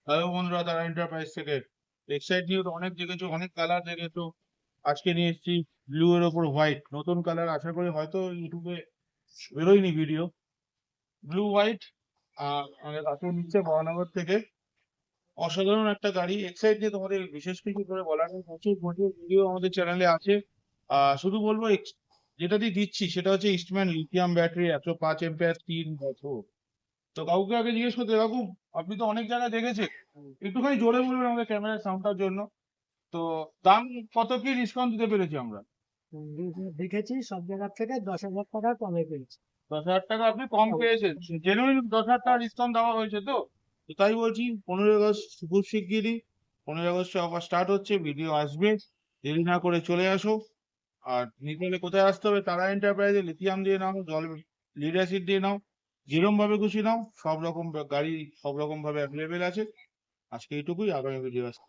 Hello বন্ধুরা, তারা enterprise থেকে এক্সাইট নিউজ অনেক দেখেছো, অনেক কালার দেখেছো। আজকে নিয়ে এসেছি ব্লু এর ওপর হোয়াইট, নতুন কালার। আশা করি হয়তো ইউটিউবে বেরোয়নি ভিডিও। ব্লু হোয়াইট আর আমাদের কাছে নিচ্ছে মহানগর থেকে। অসাধারণ একটা গাড়ি। এক্সাইট নিয়ে তোমাদের বিশেষ কিছু করে বলার নেই, প্রচুর প্রচুর ভিডিও আমাদের চ্যানেলে আছে। শুধু বলবো যেটা দিয়ে দিচ্ছি সেটা হচ্ছে ইস্টম্যান লিথিয়াম ব্যাটারি, 105 এম্পিয়ার, 3 বছর। তো কাউকে আগে জিজ্ঞেস করতে, কাকু আপনি তো অনেক জায়গায় দেখেছেন, একটুখানি জোরে বলবেন আমাদের ক্যামেরার সাউন্ডটার জন্য। তো দাম কত কি ডিসকাউন্ট দিতে পেরেছি আমরা? দেখেছি সব জায়গার থেকে 10,000 টাকা কমে পেয়েছি। 10,000 টাকা আপনি কম পেয়েছেন? অবশ্যই। জেনুইন 10,000 টাকা ডিসকাউন্ট দেওয়া হয়েছে তো? তো তাই বলছি, 15ই আগস্ট খুব শিগগিরই 15ই আগস্টে অফার স্টার্ট হচ্ছে, ভিডিও আসবে। দেরি না করে চলে আসো। আর নিতে হলে কোথায় আসতে হবে? তারা এন্টারপ্রাইজে। লিথিয়াম দিয়ে নাও, জল লিড অ্যাসিড দিয়ে নাও, যেরকম ভাবে খুশি নাও। সব রকম গাড়ি সব রকম ভাবে অ্যাভেলেবেল আছে। আজকে এইটুকুই, আগামী ভিডিও আসছে।